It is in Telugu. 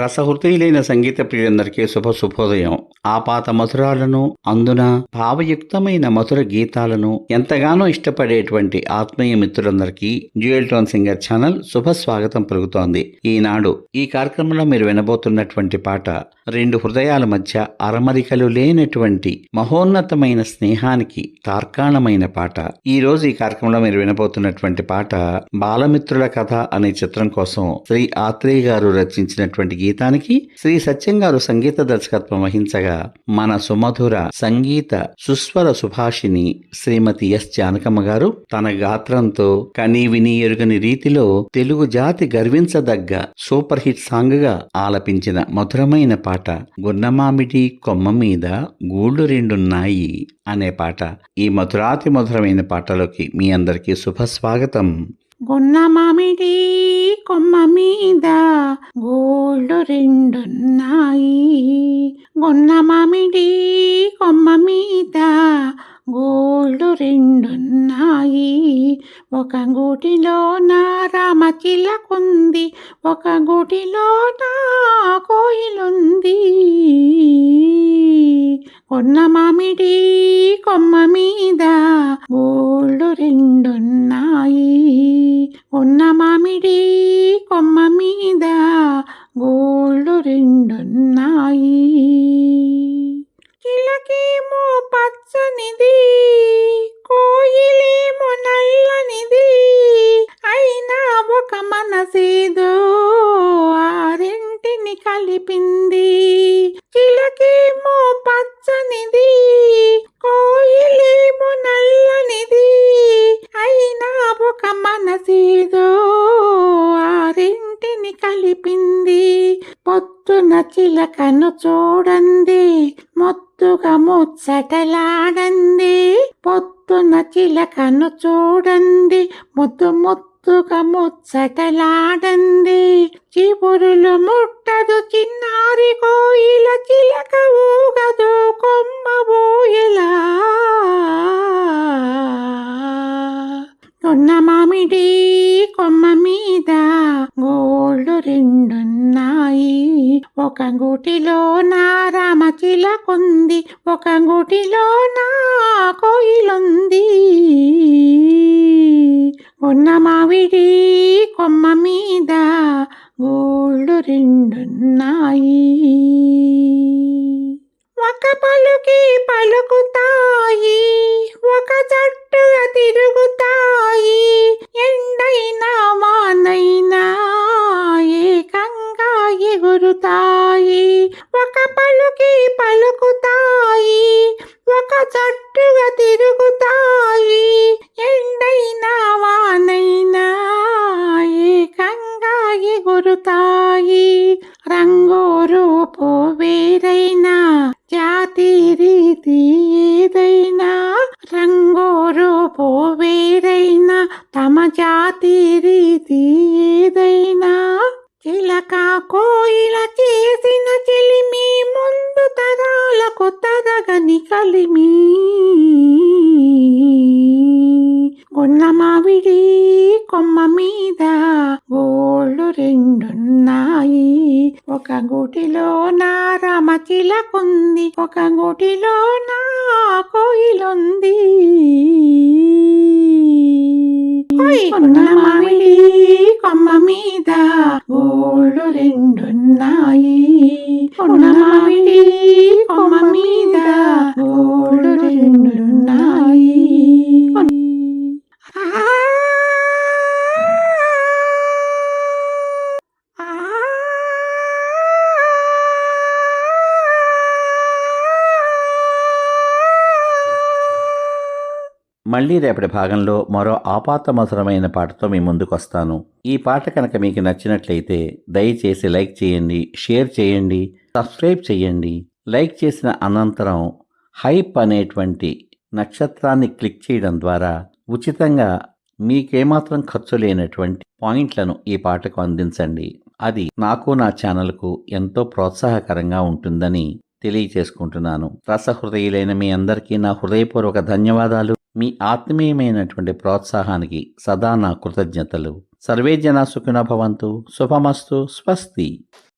రసహృదయులైన సంగీత ప్రియులందరికీ శుభోదయం. ఆపాత మధురాలను, అందున భావయుక్తమైన మధుర గీతాలను ఎంతగానో ఇష్టపడేటువంటి ఆత్మీయ మిత్రులందరికీ డ్యూయల్ టోన్ సింగర్ ఛానల్ శుభ స్వాగతం పలుకుతోంది. ఈనాడు ఈ కార్యక్రమంలో మీరు వినబోతున్నటువంటి పాట రెండు హృదయాల మధ్య అరమరికలు లేనటువంటి మహోన్నతమైన స్నేహానికి తార్కాణమైన పాట. ఈ రోజు ఈ కార్యక్రమంలో మీరు వినబోతున్నటువంటి పాట బాలమిత్రుల కథ అనే చిత్రం కోసం శ్రీ ఆత్రేయ గారు రచించినటువంటి గీతానికి శ్రీ సత్యం గారు సంగీత దర్శకత్వం వహించగా మన సుమధుర సంగీత సుస్వర సుభాషిణి శ్రీమతి ఎస్ జానకమ్మ గారు తన గాత్రంతో కనీ విని ఎరుగని రీతిలో తెలుగు జాతి గర్వించదగ్గ సూపర్ హిట్ సాంగ్ గా ఆలపించిన మధురమైన పాట గున్నమామిడి కొమ్మ మీద గూళ్ళు రెండున్నాయి అనే పాట. ఈ మధురాతి మధురమైన పాటలోకి మీ అందరికీ శుభ స్వాగతం. గున్న మామిడి కొమ్మ మీద గోళ్ళు రెండున్నాయి, గున్న మామిడి కొమ్మ మీద గోళ్ళు రెండున్నాయి. ఒక గూటిలో నా రామచిలకుంది, ఒక గూటిలో నా కోయిలుంది. కొన్న మామిడి కొమ్మ మీద గోళ్ళు రెండున్నాయి, కొన్న మామిడి కొమ్మ మీద గోళ్ళు రెండున్నాయి. కిలకేమో పచ్చనిది, కోయిలేమో నల్లనిది, అయినా ఒక మనసేదో ఆ రెంటిని కలిపింది. కిలకేమో పచ్చనిది, కోయిలేమో నల్లనిది, అయినా ఒక మనసేదో ఆ రెంటిని కలిపింది. పొద్దున చిలకను చూడండి, మొత్తుగా ముచ్చటలాడండి. పొద్దున చిలకను చూడండి, ముద్దుగా ముచ్చటలాడండి. చివురులు ముట్టదు చిన్నారి కోయిల, చిలక ఊగదు కొమ్మ ఊయలా. కొన్న మామిడి కొమ్మ మీద గోళ్ళు రెండున్నాయి, ఒక గూటిలో నా రామచిలకుంది, ఒక గూటిలో నా కోయిలుంది. కొన్న మామిడి కొమ్మ మీద గోళ్ళు రెండున్నాయి. ఒక పలుకి పలుకుతాయి, ఒక జట్టుగా తిరుగుతాయి, ఎండైనా వానైనా ఏకంగా ఎగురుతాయి. ఒక పలుకి పలుకుతాయి, ఒక జట్టుగా తిరుగుతాయి, ఎండైనా వానైనా ఏకంగా ఎగురుతాయి. రంగు రూపు వేరైనా, జాతి రీతి ఏదైనా, రంగు రూపు వేరైనా, తమ జాతి రీతి ఏదైనా, చిలక కోయిల చేసిన చెలిమి ముందు తరాలకు తరగని కలిమి. గున్న మామిడి కొమ్మ మీద గోళ్ళు రెండున్నాయి, ఒక గూటిలో నా రామచిలకుంది, ఒక గూటిలో నా కోయిలుంది. కొన్న మామిడి కొమ్మ మీద గోళ్ళు రెండున్నాయి, కొన్న మామిడి కొమ్మ మీద గోళ్ళు రెండున్నాయి. మళ్ళీ రేపటి భాగంలో మరో ఆపాతమధురమైన పాటతో మీ ముందుకు వస్తాను. ఈ పాట కనుక మీకు నచ్చినట్లయితే దయచేసి లైక్ చేయండి, షేర్ చేయండి, సబ్స్క్రైబ్ చేయండి. లైక్ చేసిన అనంతరం హైప్ అనేటువంటి నక్షత్రాన్ని క్లిక్ చేయడం ద్వారా ఉచితంగా మీకేమాత్రం ఖర్చు లేనటువంటి పాయింట్లను ఈ పాటకు అందించండి. అది నాకు నా ఛానల్కు ఎంతో ప్రోత్సాహకరంగా ఉంటుందని తెలియచేసుకుంటున్నాను. రసహృదయులైన మీ అందరికీ నా హృదయపూర్వక ధన్యవాదాలు. మీ ఆత్మీయమైనటువంటి ప్రోత్సాహానికి సదా నా కృతజ్ఞతలు. సర్వే జనా సుఖినో భవంతు. శుభమస్తు. స్వస్తి.